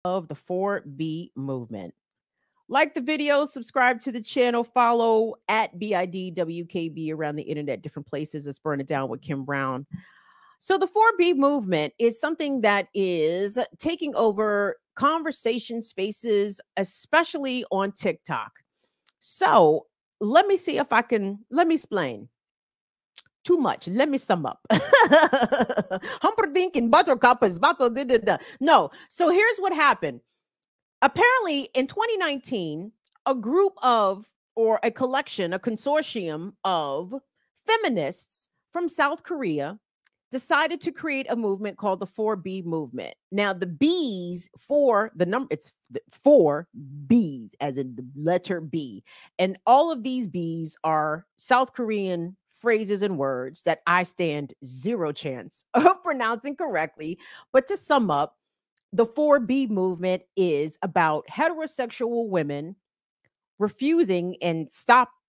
of the 4B movement. Like the video, subscribe to the channel, follow at BIDWKB around the internet, different places. Let's burn it down with Kim Brown. So the 4B movement is something that is taking over conversation spaces, especially on TikTok. So let me see if I can, let me explain. Too much. Let me sum up. Humperdinck and Buttercup is battle. No. So here's what happened. Apparently, in 2019, a group of, or a collection, a consortium of feminists from South Korea decided to create a movement called the 4B movement. Now, the B's for the number, it's 4 B's, as in the letter B. And all of these B's are South Korean phrases and words that I stand zero chance of pronouncing correctly. But to sum up, the 4B movement is about heterosexual women refusing and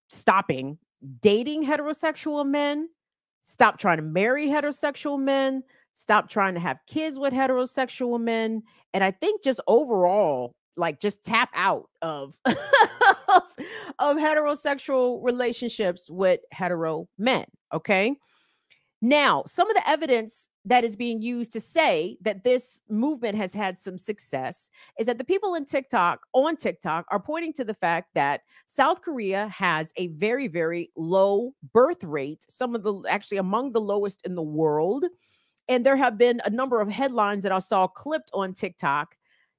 stopping dating heterosexual men, stop trying to marry heterosexual men, stop trying to have kids with heterosexual men, and I think just overall, like, just tap out of of heterosexual relationships with hetero men. Okay. Now, some of the evidence that is being used to say that this movement has had some success is that the people in TikTok, on TikTok, are pointing to the fact that South Korea has a very, very low birth rate, some of the actually among the lowest in the world. And there have been a number of headlines that I saw clipped on TikTok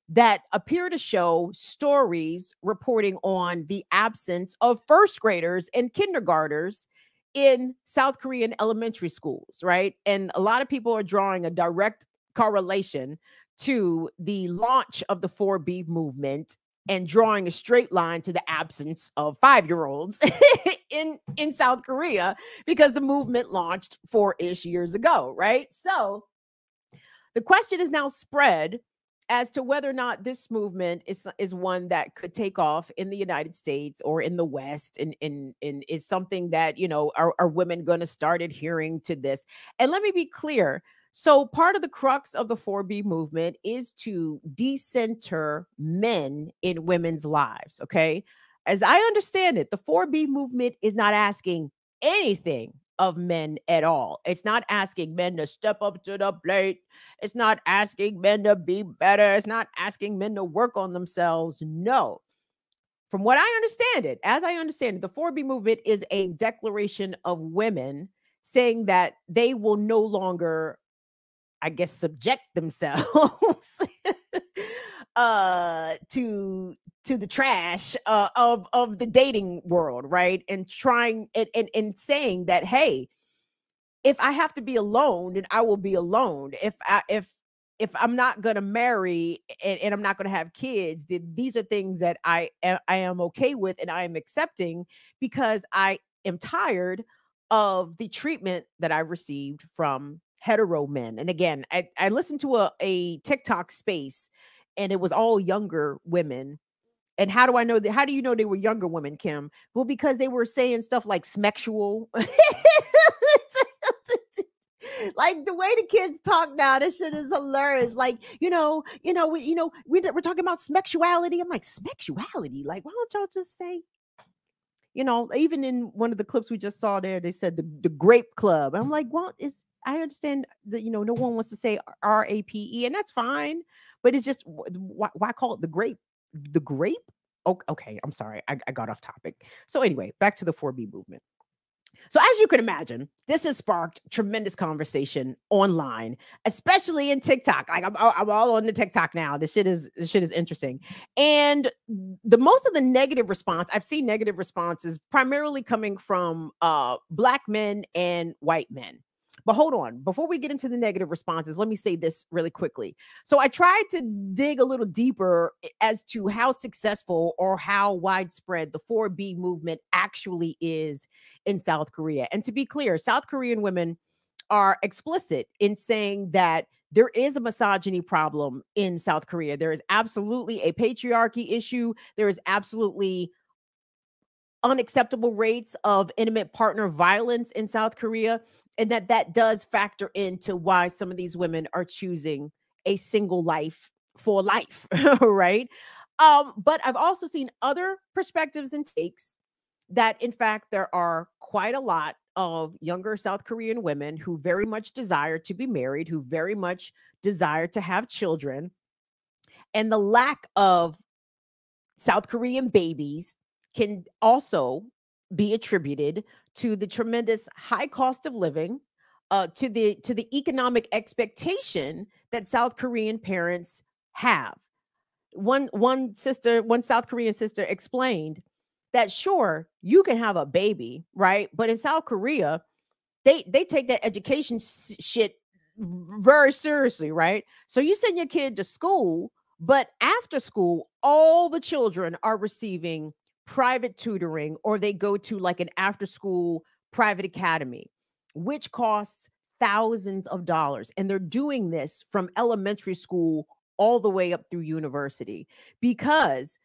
that appear to show stories reporting on the absence of first graders and kindergartners in South Korean elementary schools, right? And a lot of people are drawing a direct correlation to the launch of the 4B movement and drawing a straight line to the absence of 5-year-olds in South Korea, because the movement launched 4-ish years ago, right? So the question is now spread as to whether or not this movement is one that could take off in the United States or in the West, and is something that, are women going to start adhering to this? And let me be clear. So part of the crux of the 4B movement is to decenter men in women's lives. Okay. As I understand it, the 4B movement is not asking anything of men at all. It's not asking men to step up to the plate. It's not asking men to be better. It's not asking men to work on themselves. No. From what I understand it, as I understand it, the 4B movement is a declaration of women saying that they will no longer, I guess, subject themselves to the trash of the dating world, right? And trying and saying that, hey, if I have to be alone, then I will be alone. If I'm not going to marry, and I'm not going to have kids, then these are things that I am okay with and I am accepting, because I am tired of the treatment that I received from hetero men. And again, I listened to a TikTok space, and it was all younger women. And how do I know that? How do you know they were younger women, Kim? Well, because they were saying stuff like smexual. Like the way the kids talk now, this shit is hilarious. Like, we're talking about smexuality. I'm like, smexuality? Like, why don't y'all just say, even in one of the clips we just saw there, they said the grape club. I'm like, well, I understand that, no one wants to say RAPE, and that's fine, but it's just, why call it the grape? The grape? Okay, I'm sorry. I got off topic. So anyway, back to the 4B movement. So as you can imagine, this has sparked tremendous conversation online, especially in TikTok. Like, I'm all on the TikTok now. This shit is interesting. And the most of the negative response, I've seen negative responses primarily coming from Black men and white men. But hold on, before we get into the negative responses, let me say this really quickly. So I tried to dig a little deeper as to how successful or how widespread the 4B movement actually is in South Korea. And to be clear, South Korean women are explicit in saying that there is a misogyny problem in South Korea. There is absolutely a patriarchy issue. There is absolutely unacceptable rates of intimate partner violence in South Korea, and that does factor into why some of these women are choosing a single life for life, right? But I've also seen other perspectives and takes that, in fact, there are quite a lot of younger South Korean women who very much desire to be married, who very much desire to have children, and the lack of South Korean babies can also be attributed to the tremendous high cost of living, to the economic expectation that South Korean parents have. One South Korean sister explained that sure you can have a baby, right? But in South Korea, they take that education shit very seriously, right? So you send your kid to school, but after school, all the children are receiving private tutoring, or they go to like an after school private academy, which costs thousands of dollars. And they're doing this from elementary school all the way up through university, because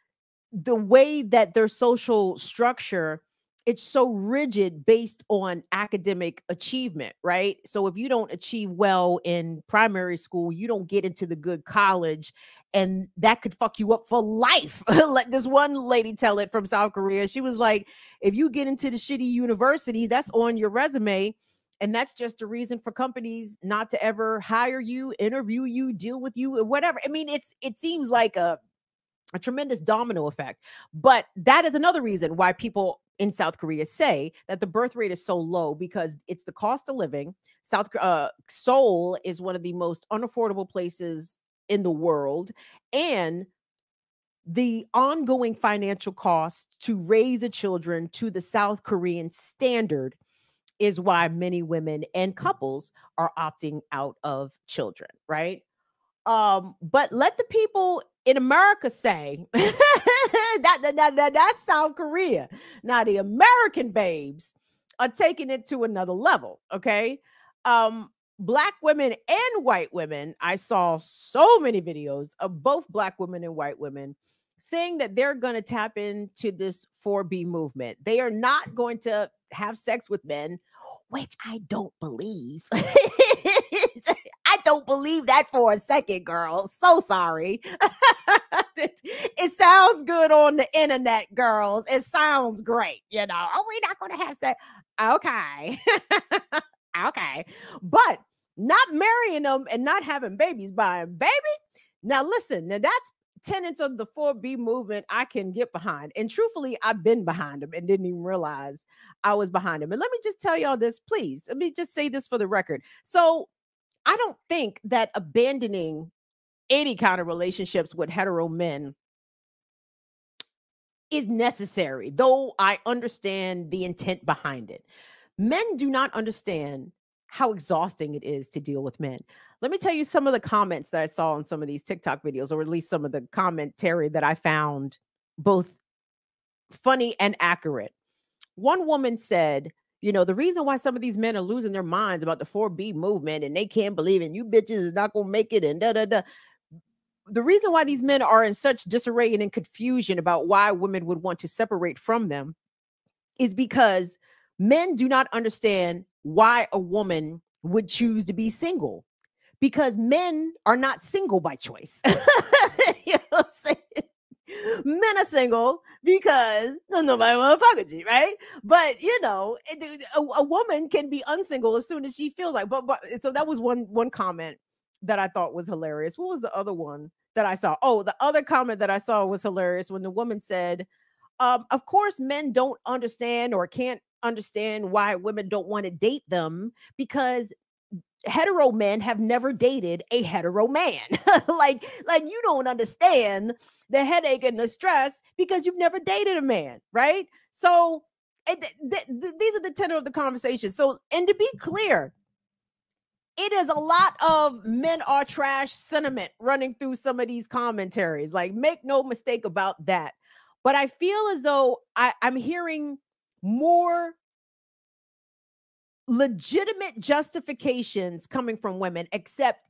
the way that their social structure, it's so rigid based on academic achievement, right? So if you don't achieve well in primary school, you don't get into the good college, and that could fuck you up for life. Let this one lady tell it from South Korea. She was like, if you get into the shitty university, that's on your resume, and that's just a reason for companies not to ever hire you, interview you, deal with you, or whatever. I mean, it seems like a tremendous domino effect. But that is another reason why people in South Korea say that the birth rate is so low, because it's the cost of living. Seoul is one of the most unaffordable places in the world, and the ongoing financial cost to raise a children to the South Korean standard is why many women and couples are opting out of children, right? But let the people in America say that's South Korea. Now the American babes are taking it to another level. Okay. Black women and white women, I saw so many videos of both black women and white women saying that they're going to tap into this 4B movement. They are not going to have sex with men, which I don't believe. I don't believe that for a second, girls. So sorry. It sounds good on the internet, girls. It sounds great. Oh, we're not going to have sex. Okay. Okay. But not marrying them and not having babies by a baby. Now, listen, now that's tenets of the 4B movement I can get behind. And truthfully, I've been behind them and didn't even realize I was behind them. And let me just tell y'all this, please. Let me just say this for the record. So I don't think that abandoning any kind of relationships with hetero men is necessary, though I understand the intent behind it. Men do not understand how exhausting it is to deal with men. Let me tell you some of the comments that I saw on some of these TikTok videos, or at least some of the commentary that I found both funny and accurate. One woman said, the reason why some of these men are losing their minds about the 4B movement and they can't believe it, and you bitches is not going to make it, and da da da. The reason why these men are in such disarray and in confusion about why women would want to separate from them is because men do not understand why a woman would choose to be single, because men are not single by choice. You know what I'm saying? Men are single because nobody want to fuck with you, right? But a woman can be unsingle as soon as she feels like. But so that was one comment that I thought was hilarious. What was the other one that I saw? Oh, the other comment that I saw was hilarious when the woman said, of course, men don't understand or can't understand why women don't want to date them, because hetero men have never dated a hetero man. like you don't understand the headache and the stress because you've never dated a man, right? So these are the tenor of the conversation. So, and to be clear, it is a lot of men are trash sentiment running through some of these commentaries. Like, make no mistake about that. But I feel as though I'm hearing more legitimate justifications coming from women, except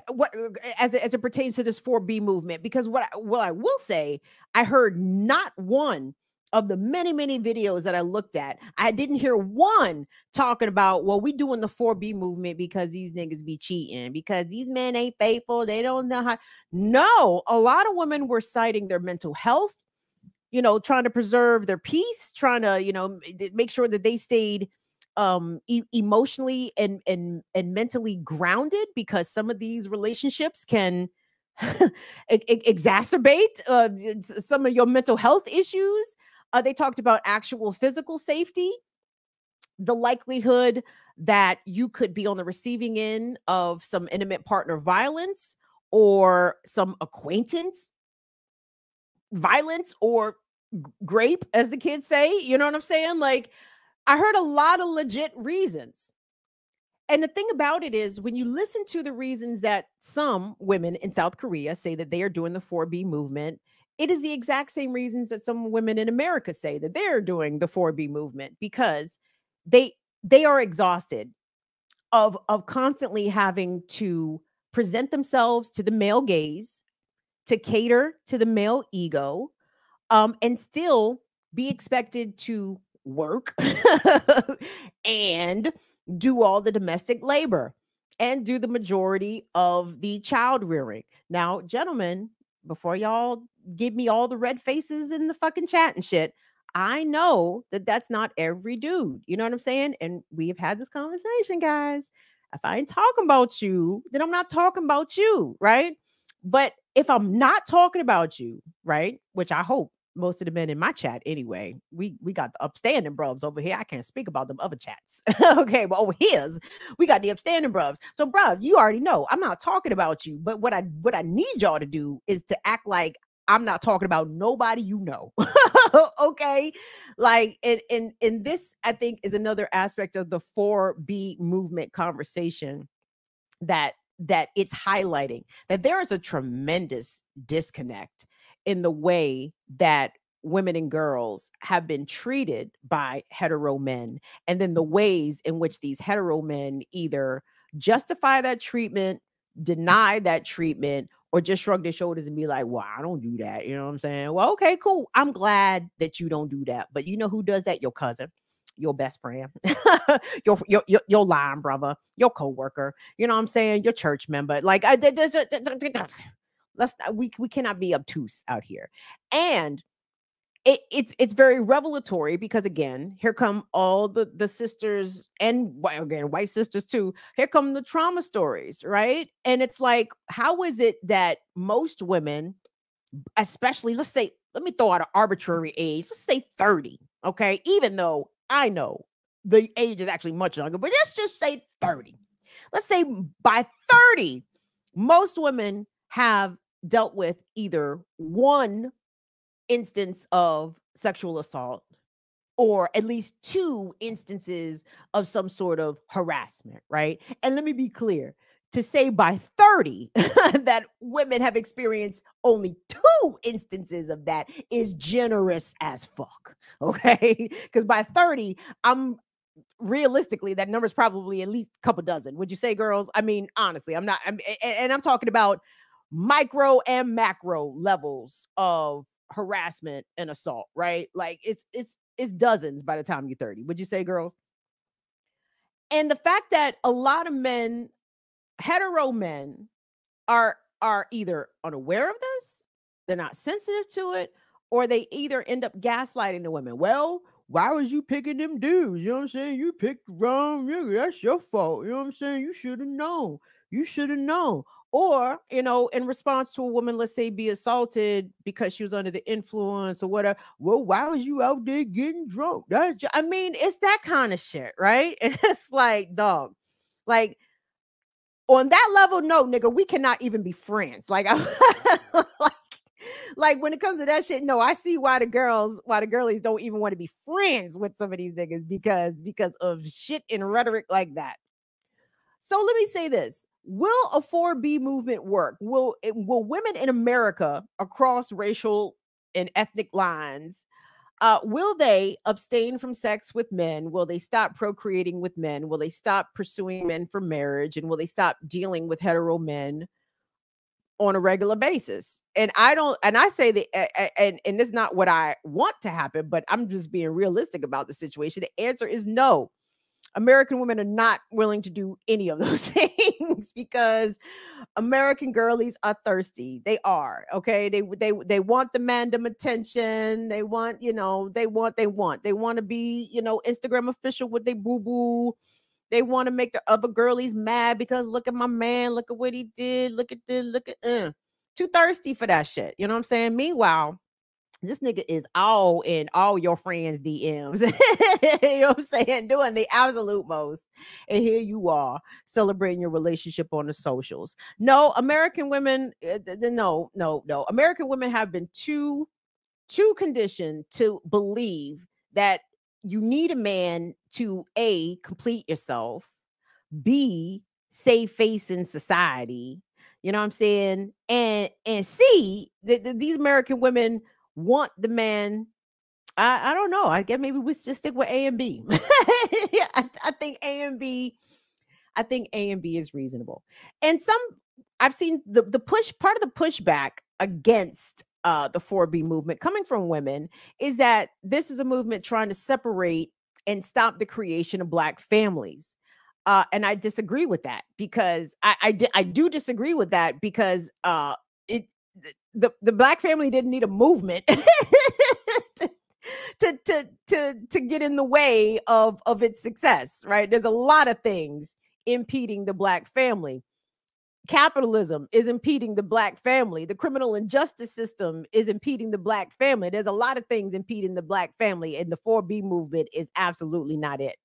what as it pertains to this 4B movement. Because what I will say, I heard not one of the many, many videos that I looked at, I didn't hear one talking about, well, we doing the 4B movement because these niggas be cheating, because these men ain't faithful. They don't know how. No, a lot of women were citing their mental health, trying to preserve their peace, trying to, make sure that they stayed emotionally and mentally grounded, because some of these relationships can exacerbate some of your mental health issues. They talked about actual physical safety, the likelihood that you could be on the receiving end of some intimate partner violence or some acquaintance violence or grape, as the kids say. You know what I'm saying? Like, I heard a lot of legit reasons. And the thing about it is, when you listen to the reasons that some women in South Korea say that they are doing the 4B movement, it is the exact same reasons that some women in America say that they're doing the 4B movement, because they they are exhausted of constantly having to present themselves to the male gaze, to cater to the male ego, and still be expected to work and do all the domestic labor and do the majority of the child rearing. Now, gentlemen, before y'all give me all the red faces in the fucking chat and shit, I know that that's not every dude. You know what I'm saying? And we have had this conversation, guys. If I ain't talking about you, then I'm not talking about you, right? But if I'm not talking about you, right, which I hope most of the men in my chat anyway, we got the upstanding bruvs over here. I can't speak about them other chats. Okay, but over here's we got the upstanding bruvs. So, bruv, you already know I'm not talking about you. But what I need y'all to do is to act like I'm not talking about nobody you know. Okay. Like, and this, I think, is another aspect of the 4B movement conversation that it's highlighting, that there is a tremendous disconnect in the way that women and girls have been treated by hetero men, and then the ways in which these hetero men either justify that treatment, deny that treatment, or just shrug their shoulders and be like, well, I don't do that. You know what I'm saying? Well, okay, cool. I'm glad that you don't do that. But you know who does that? Your cousin, your best friend, your line brother, your coworker. You know what I'm saying? Your church member. Like, we cannot be obtuse out here. And it's very revelatory, because again, here come all the sisters, and again, white sisters too. Here come the trauma stories, right? And it's like, how is it that most women, especially, let me throw out an arbitrary age, let's say 30, okay? Even though I know the age is actually much younger, but let's just say 30. Let's say by 30, most women have dealt with either one instance of sexual assault, or at least two instances of some sort of harassment, right? And let me be clear, to say by 30 that women have experienced only two instances of that is generous as fuck, okay? Because by 30, I'm realistically, that number is probably at least a couple dozen. Would you say, girls? I mean, honestly, and I'm talking about micro and macro levels of harassment and assault, right? Like, it's dozens by the time you're 30. Would you say, girls? And the fact that a lot of men, hetero men, are either unaware of this, they're not sensitive to it, or they either end up gaslighting the women. Well, why was you picking them dudes? You know what I'm saying? You picked the wrong nigga. That's your fault. You know what I'm saying? You should have known. You should have known. Or, in response to a woman, let's say, be assaulted because she was under the influence or whatever. Well, why was you out there getting drunk? I mean, it's that kind of shit, right? And it's like, dog, like, on that level, no, nigga, we cannot even be friends. Like, like, like, when it comes to that shit, no, I see why the girlies don't even want to be friends with some of these niggas, because of shit and rhetoric like that. So let me say this. Will a 4B movement work? Will women in America across racial and ethnic lines, will they abstain from sex with men? Will they stop procreating with men? Will they stop pursuing men for marriage? And will they stop dealing with hetero men? on a regular basis. And I say that, and it's not what I want to happen, but I'm just being realistic about the situation. The answer is no. American women are not willing to do any of those things because American girlies are thirsty. They are, okay. They want the mandem attention. They want, they want to be, Instagram official with their boo boo. They want to make the other girlies mad because look at my man, look at what he did, look at this, too thirsty for that shit. You know what I'm saying? Meanwhile, this nigga is all in all your friends' DMs. You know what I'm saying? Doing the absolute most. And here you are celebrating your relationship on the socials. No, American women, no. American women have been too conditioned to believe that you need a man to A, complete yourself, B, save face in society. You know what I'm saying? And C, these American women want the man. I don't know. I guess maybe we just stick with A and B. Yeah, I think A and B. I think A and B is reasonable. And I've seen the push part of the pushback against the 4B movement coming from women is that this is a movement trying to separate and stop the creation of Black families. And I disagree with that because I do disagree with that because it the Black family didn't need a movement to get in the way of its success, right? There's a lot of things impeding the Black family. Capitalism is impeding the Black family. The criminal injustice system is impeding the Black family. There's a lot of things impeding the Black family, and the 4B movement is absolutely not it.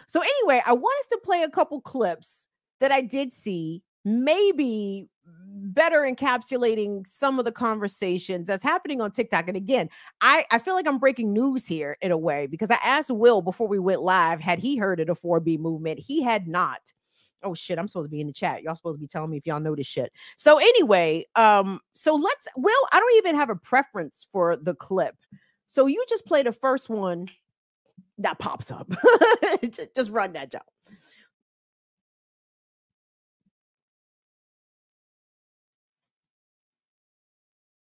So anyway, I want us to play a couple clips that I did see, maybe better encapsulating some of the conversations that's happening on TikTok. And again, I feel like I'm breaking news here in a way because I asked Will before we went live, had he heard of the 4B movement? He had not. Oh shit, I'm supposed to be in the chat. Y'all supposed to be telling me if y'all know this shit. So anyway, so Will, I don't even have a preference for the clip. So you just play the first one that pops up. Just run that job.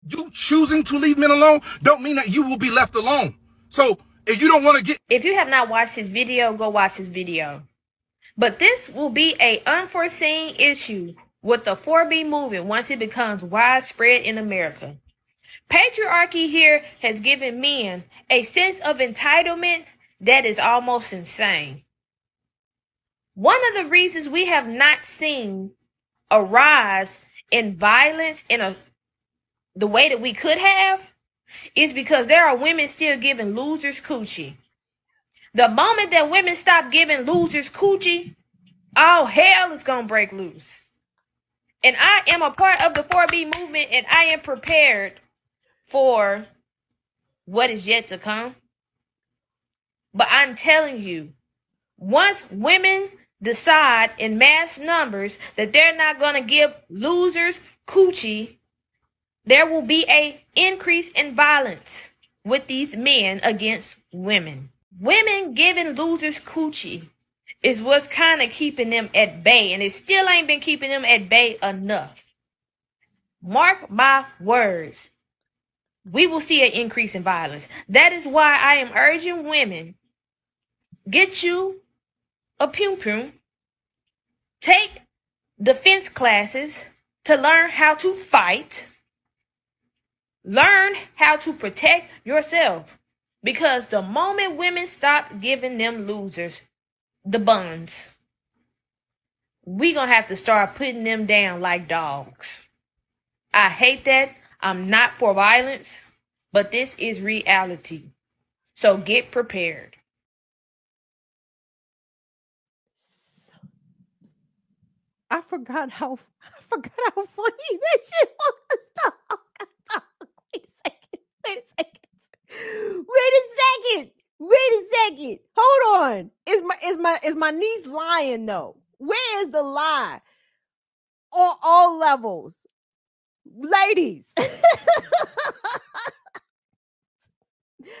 You choosing to leave men alone don't mean that you will be left alone. So if you don't want to get... If you have not watched his video, go watch his video. But this will be an unforeseen issue with the 4B movement once it becomes widespread in America. Patriarchy here has given men a sense of entitlement that is almost insane. One of the reasons we have not seen a rise in violence in the way that we could have is because there are women still giving losers coochie. The moment that women stop giving losers coochie, all hell is going to break loose. And I am a part of the 4B movement, and I am prepared for what is yet to come. But I'm telling you, once women decide in mass numbers that they're not going to give losers coochie, there will be an increase in violence with these men against women. Women giving losers coochie is what's kind of keeping them at bay, and it still ain't been keeping them at bay enough. Mark my words. We will see an increase in violence. That is why I am urging women, get you a pum-pum, take defense classes to learn how to fight, learn how to protect yourself. Because the moment women stop giving them losers the buns, we gonna have to start putting them down like dogs. I hate that. I'm not for violence, but this is reality. So get prepared. I forgot how funny that shit was. Stop. Wait a second. Hold on. Is my niece lying though? Where is the lie? On all levels. Ladies.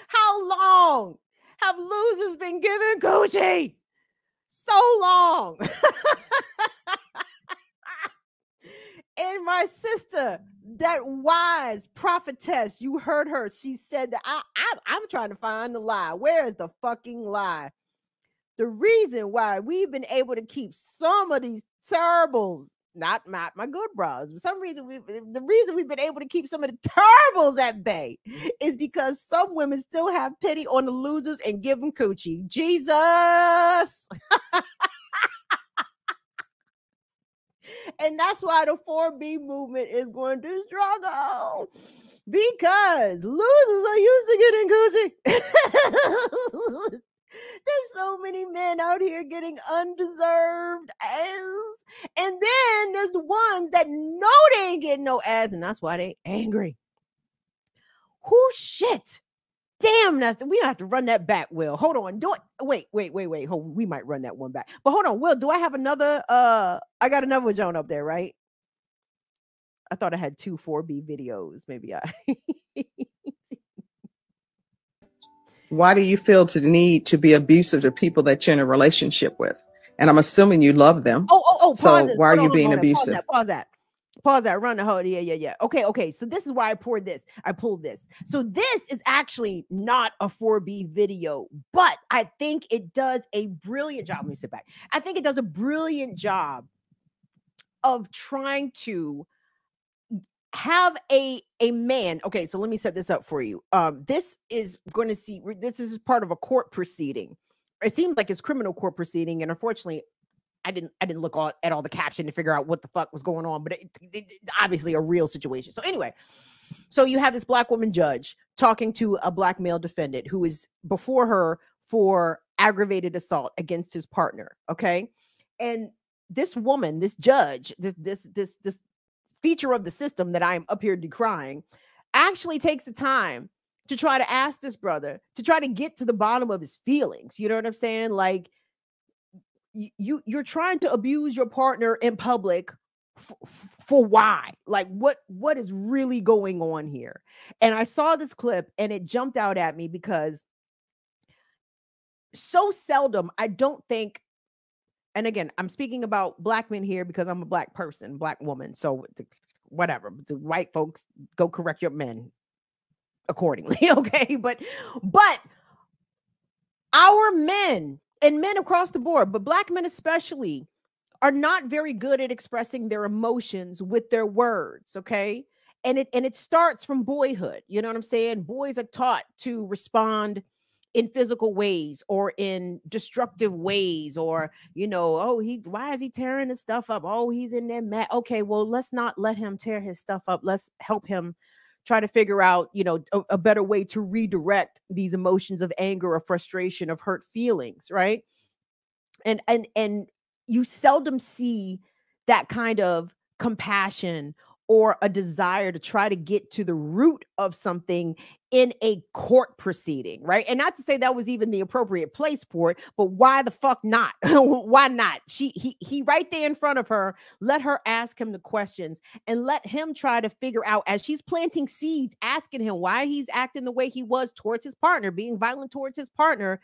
How long have losers been giving coochie? So long. And my sister, that wise prophetess, you heard her. She said that I'm trying to find the lie. Where is the fucking lie? The reason why we've been able to keep some of these terribles, not my good bras, for some reason the reason we've been able to keep some of the terribles at bay is because some women still have pity on the losers and give them coochie. Jesus. And that's why the 4B movement is going to struggle, because losers are used to getting coochie. There's so many men out here getting undeserved ass. And then there's the ones that know they ain't getting no ass, and that's why they angry. Who shit? Damn, we have to run that back, Will. Hold on. Do it. Wait. Hold, we might run that one back. But hold on, Will. Do I have another? I got another Joan up there, right? I thought I had 2 4B videos. Maybe I. Why do you feel the need to be abusive to people that you're in a relationship with? And I'm assuming you love them. Oh. So why are you being abusive? Pause that. Run the whole. Yeah. Okay. So this is why I pulled this. So this is actually not a 4B video, but I think it does a brilliant job. Let me sit back. I think it does a brilliant job of trying to have a man. Okay, so let me set this up for you. This is part of a court proceeding. It seems like it's criminal court proceeding, and unfortunately, I didn't look at all the caption to figure out what the fuck was going on, but it obviously a real situation. So anyway, so you have this black woman judge talking to a black male defendant who is before her for aggravated assault against his partner. Okay, and this woman, this judge, this feature of the system that I'm up here decrying, actually takes the time to try to ask this brother to try to get to the bottom of his feelings. You know what I'm saying? Like, you're trying to abuse your partner in public for why? Like, what is really going on here? And I saw this clip and it jumped out at me because so seldom, I don't think, and again, I'm speaking about black men here because I'm a black person, black woman. So whatever, the white folks, go correct your men accordingly. Okay. But our men and men across the board, but black men especially, are not very good at expressing their emotions with their words. Okay. And it starts from boyhood. You know what I'm saying? Boys are taught to respond in physical ways or in destructive ways, or, you know, oh, why is he tearing his stuff up? Oh, he's in there mad. Okay, well, let's not let him tear his stuff up. Let's help him try to figure out, you know, a better way to redirect these emotions of anger or frustration, of hurt feelings, right? And you seldom see that kind of compassion or a desire to try to get to the root of something in a court proceeding, right? And not to say that was even the appropriate place for it, but why the fuck not? Why not? He right there in front of her, let her ask him the questions and let him try to figure out, as she's planting seeds, asking him why he's acting the way he was towards his partner, being violent towards his partner.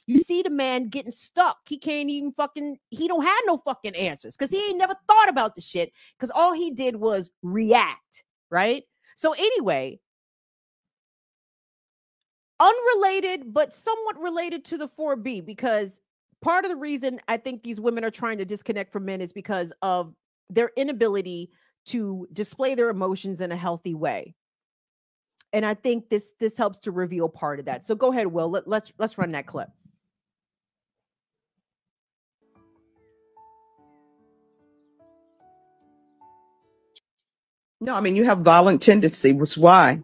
You see the man getting stuck. He can't even he don't have no fucking answers because he ain't never thought about the shit, because all he did was react, right? So anyway, unrelated, but somewhat related to the 4B, because part of the reason I think these women are trying to disconnect from men is because of their inability to display their emotions in a healthy way. And I think this helps to reveal part of that. So go ahead, Will. Let's run that clip. No, I mean, you have violent tendency, which is why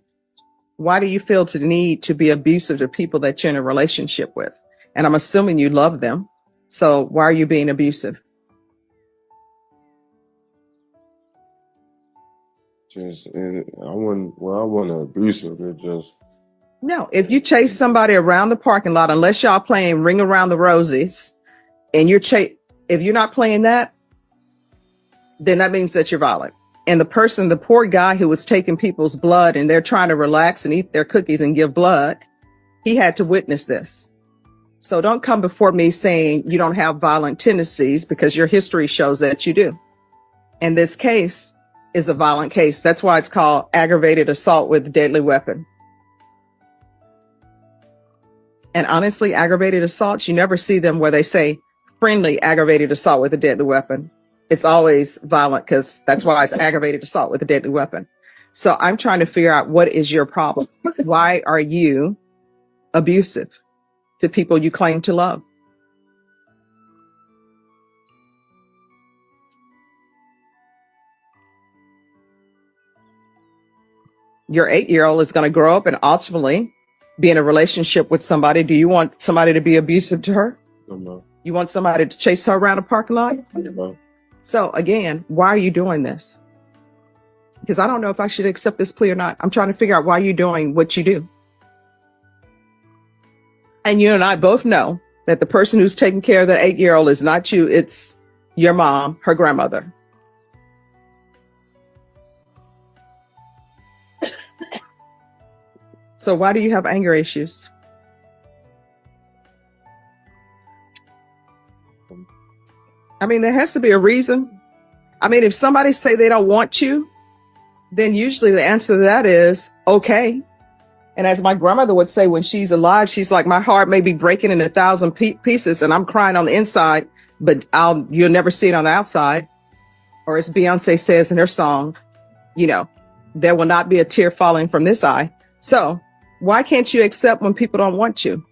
do you feel the need to be abusive to people that you're in a relationship with? And I'm assuming you love them. So why are you being abusive? I wasn't abusive. It just. No, if you chase somebody around the parking lot, unless y'all playing Ring Around the Roses, and if you're not playing that, then that means that you're violent. And the poor guy who was taking people's blood and they're trying to relax and eat their cookies and give blood, he had to witness this. So don't come before me saying you don't have violent tendencies, because your history shows that you do. In this case, is a violent case. That's why it's called aggravated assault with a deadly weapon. And honestly, aggravated assaults, you never see them where they say friendly aggravated assault with a deadly weapon. It's always violent, because that's why it's aggravated assault with a deadly weapon. So I'm trying to figure out, what is your problem? Why are you abusive to people you claim to love? Your 8-year-old is going to grow up and ultimately be in a relationship with somebody. Do you want somebody to be abusive to her? No. You want somebody to chase her around a parking lot? No. So again, why are you doing this? Because I don't know if I should accept this plea or not. I'm trying to figure out why you're doing what you do. And you and I both know that the person who's taking care of the 8-year-old is not you. It's your mom, her grandmother. So why do you have anger issues? I mean, there has to be a reason. I mean, if somebody say they don't want you, then usually the answer to that is okay. And as my grandmother would say when she's alive, she's like, my heart may be breaking in 1,000 pieces and I'm crying on the inside, but you'll never see it on the outside. Or as Beyonce says in her song, you know, there will not be a tear falling from this eye. So why can't you accept when people don't want you?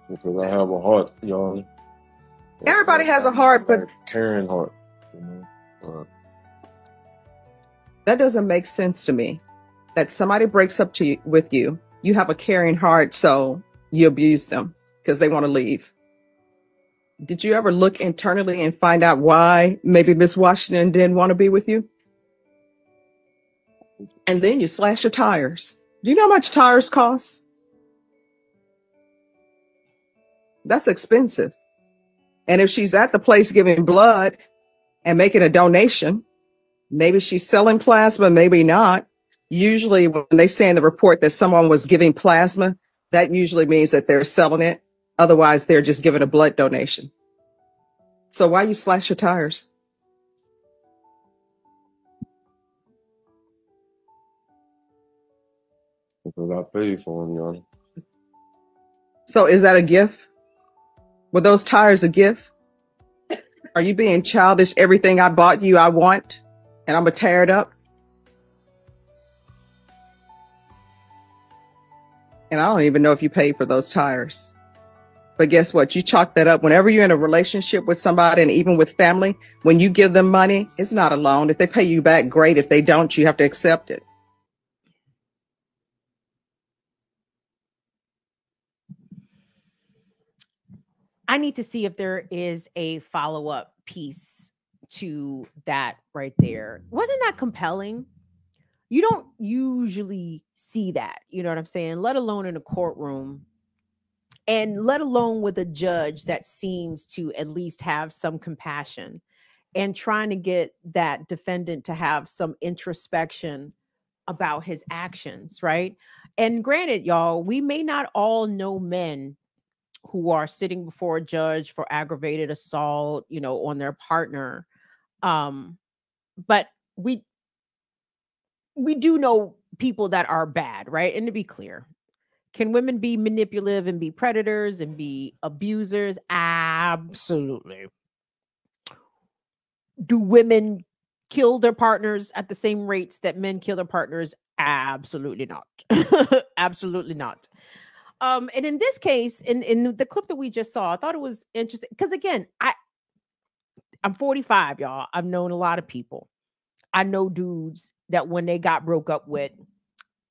Because I have a heart, y'all. Everybody has a heart, but caring heart, you know. That doesn't make sense to me. That somebody breaks up with you, you have a caring heart, so you abuse them because they want to leave. Did you ever look internally and find out why maybe Miss Washington didn't want to be with you? And then you slash your tires. Do you know how much tires cost? That's expensive. And if she's at the place giving blood and making a donation, maybe she's selling plasma, maybe not. Usually when they say in the report that someone was giving plasma, that usually means that they're selling it. Otherwise, they're just giving a blood donation. So why you slash your tires? Because I paid for them, y'all. So is that a gift? Were those tires a gift? Are you being childish? Everything I bought you, I want, and I'm going to tear it up? And I don't even know if you paid for those tires. But guess what? You chalk that up. Whenever you're in a relationship with somebody, and even with family, when you give them money, it's not a loan. If they pay you back, great. If they don't, you have to accept it. I need to see if there is a follow-up piece to that right there. Wasn't that compelling? You don't usually see that, you know what I'm saying? Let alone in a courtroom, and let alone with a judge that seems to at least have some compassion and trying to get that defendant to have some introspection about his actions, right? And granted, y'all, we may not all know men who are sitting before a judge for aggravated assault, you know, on their partner. But we do know people that are bad, right? And to be clear, can women be manipulative and be predators and be abusers? Absolutely. Do women kill their partners at the same rates that men kill their partners? Absolutely not. Absolutely not. And in this case, in the clip that we just saw, I thought it was interesting because again, I'm 45, y'all. I've known a lot of people. I know dudes that when they got broke up with,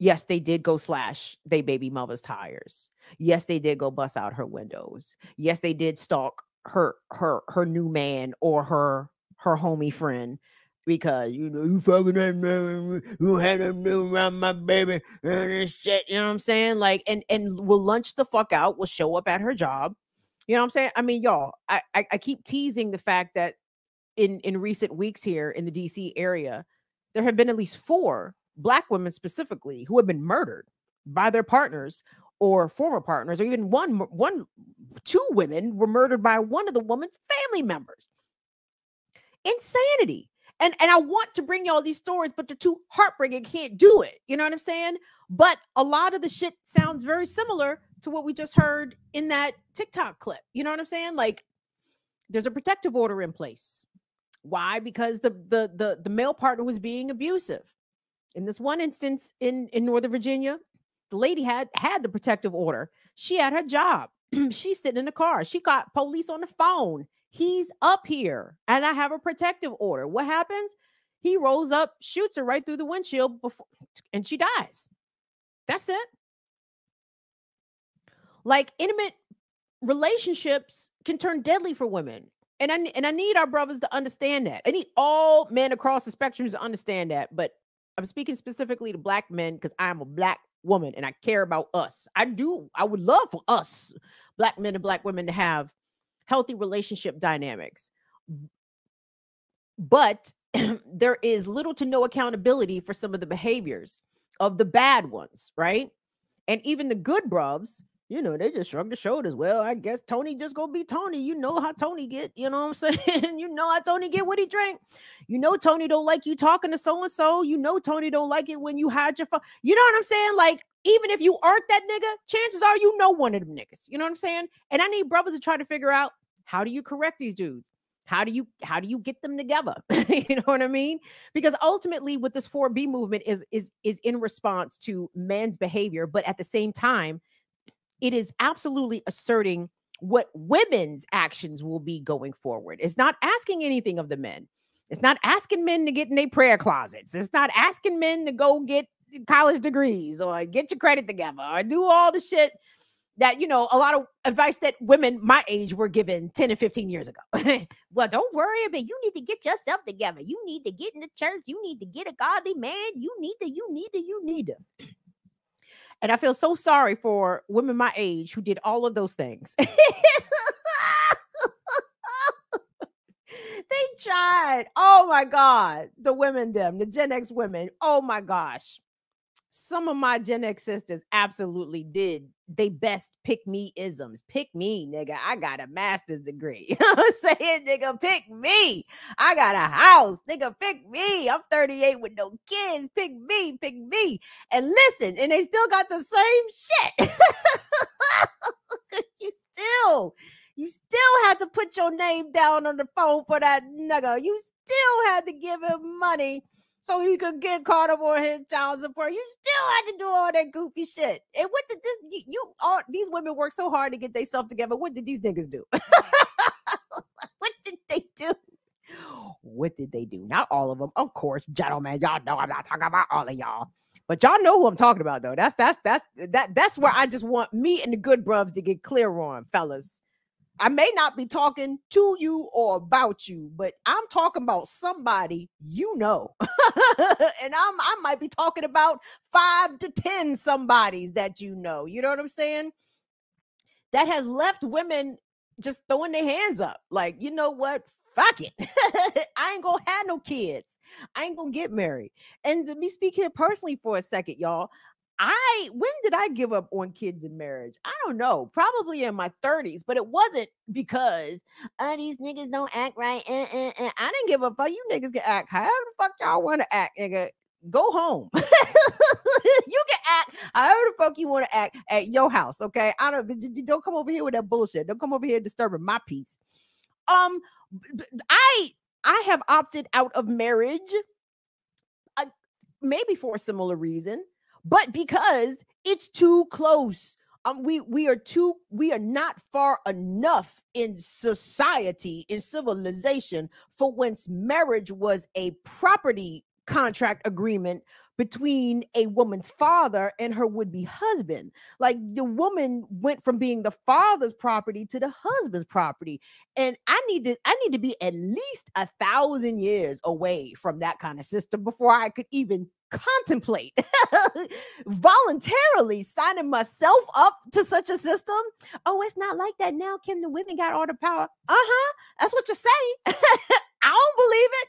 yes, they did go slash they baby mother's tires. Yes, they did go bust out her windows. Yes, they did stalk her new man or her homie friend because, you know, you fucking that man, you had a new around my baby and this shit, you know what I'm saying? Like, and will lunch the fuck out, will show up at her job. You know what I'm saying? I mean, y'all, I keep teasing the fact that in recent weeks here in the DC area, there have been at least 4 Black women specifically who have been murdered by their partners or former partners, or even 2 women were murdered by one of the woman's family members. Insanity. And I want to bring y'all these stories, but they're too heartbreaking. Can't do it. You know what I'm saying? But a lot of the shit sounds very similar to what we just heard in that TikTok clip. You know what I'm saying? Like, there's a protective order in place. Why? Because the male partner was being abusive. In this one instance in Northern Virginia, the lady had the protective order. She had her job. She's sitting in the car. She got police on the phone. He's up here and I have a protective order. What happens? He rolls up, shoots her right through the windshield and she dies. That's it. Like, intimate relationships can turn deadly for women. And I need our brothers to understand that. I need all men across the spectrum to understand that. But I'm speaking specifically to Black men because I'm a Black woman and I care about us. I would love for us, Black men and Black women, to have healthy relationship dynamics. But there is little to no accountability for some of the behaviors of the bad ones, right? And even the good bruvs, you know, they just shrug their shoulders. Well, I guess Tony just gonna be Tony. You know how Tony get, you know what I'm saying? You know how Tony get what he drink. You know Tony don't like you talking to so-and-so. You know Tony don't like it when you hide your phone. You know what I'm saying? Like, even if you aren't that nigga, chances are you know one of them niggas. You know what I'm saying? And I need brothers to try to figure out, how do you correct these dudes? How do you get them together? You know what I mean? Because ultimately what this 4B movement is in response to men's behavior, but at the same time, it is absolutely asserting what women's actions will be going forward. It's not asking anything of the men. It's not asking men to get in their prayer closets. It's not asking men to go get college degrees or get your credit together or do all the shit that, you know, a lot of advice that women my age were given 10 and 15 years ago. Well, don't worry about it. You need to get yourself together. You need to get in the church. You need to get a godly man. You need to. And I feel so sorry for women my age who did all of those things. They tried. Oh my God. The women, the Gen X women. Oh my gosh. Some of my Gen X sisters absolutely did they best pick me isms. Pick me, nigga. I got a master's degree. You know what I'm saying, nigga? Pick me. I got a house. Nigga, pick me. I'm 38 with no kids. Pick me. Pick me. And listen, and they still got the same shit. You still had to put your name down on the phone for that nigga. You still had to give him money so he could get caught up on his child support. You still had to do all that goofy shit. And what did these women work so hard to get themselves together? What did these niggas do? What did they do? What did they do? Not all of them, of course, gentlemen. Y'all know I'm not talking about all of y'all, but y'all know who I'm talking about, though. That's where I just want me and the good bruvs to get clear on, fellas. I may not be talking to you or about you, but I'm talking about somebody you know. And I might be talking about 5 to 10 somebodies that you know. You know what I'm saying? That has left women just throwing their hands up. Like, you know what? Fuck it. I ain't gonna have no kids. I ain't gonna get married. And to me speak here personally for a second, y'all. When did I give up on kids and marriage? I don't know. Probably in my 30s, but it wasn't because these niggas don't act right. I didn't give up. You niggas can act however the fuck y'all want to act, nigga. Go home. You can act however the fuck you want to act at your house, okay? Don't come over here with that bullshit. Don't come over here disturbing my peace. I have opted out of marriage, maybe for a similar reason. But because it's too close, we are not far enough in society, in civilization, for once marriage was a property contract agreement between a woman's father and her would-be husband. Like, the woman went from being the father's property to the husband's property. And I need to be at least 1,000 years away from that kind of system before I could even contemplate voluntarily signing myself up to such a system. Oh, it's not like that now, Kim. The women got all the power. That's what you say. I don't believe it.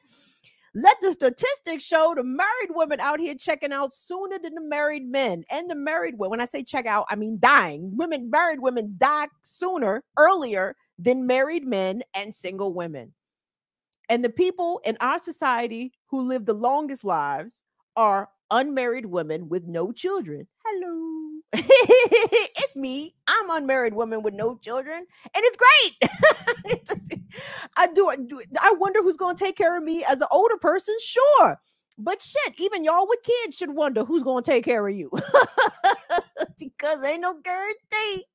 Let the statistics show the married women out here checking out sooner than the married men. And the married women, when I say check out, I mean dying. Married women die earlier than married men and single women. And the people in our society who live the longest lives are unmarried women with no children. Hello. It's me. I'm unmarried woman with no children, and it's great. I wonder who's going to take care of me as an older person. Sure. But shit, even y'all with kids should wonder who's going to take care of you. Because ain't no guarantee.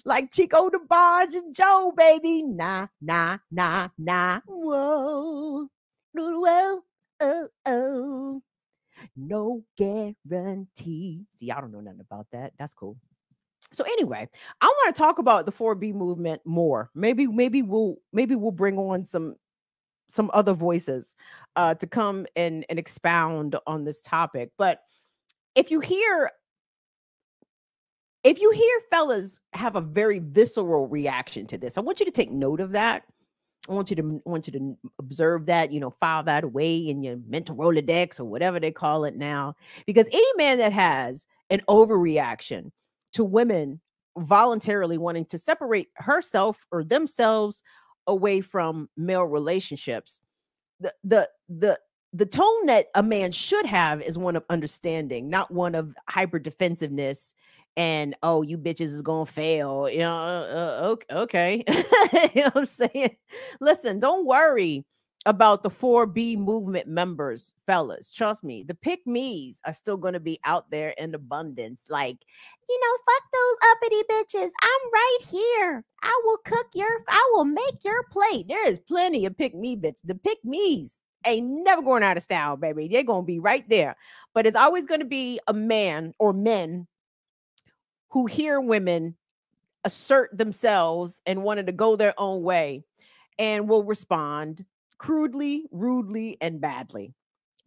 Like Chico DeBarge and Joe, baby. Nah, nah, nah, nah. Whoa. Whoa. Oh, oh. No guarantee. See, I don't know nothing about that. That's cool. So anyway, I want to talk about the 4B movement more. Maybe we'll bring on some other voices to come and expound on this topic. But if you hear fellas have a very visceral reaction to this, I want you to take note of that. I want you to observe that, file that away in your mental Rolodex or whatever they call it now. Because any man that has an overreaction to women voluntarily wanting to separate herself or themselves away from male relationships, the tone that a man should have is one of understanding, not one of hyper defensiveness and, oh, you bitches is gonna fail. Okay. You know what I'm saying? Listen, don't worry about the 4B movement members, fellas. Trust me, the pick-me's are still gonna be out there in abundance. Like, fuck those uppity bitches. I'm right here. I will make your plate. There is plenty of pick-me bitches. The pick-me's ain't never going out of style, baby. They're gonna be right there. But it's always gonna be a man or men who hear women assert themselves and wanted to go their own way and will respond crudely, rudely, and badly.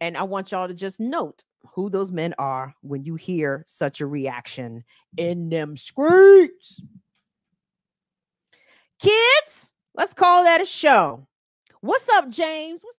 And I want y'all to just note who those men are when you hear such a reaction in them streets. Kids, let's call that a show. What's up, James?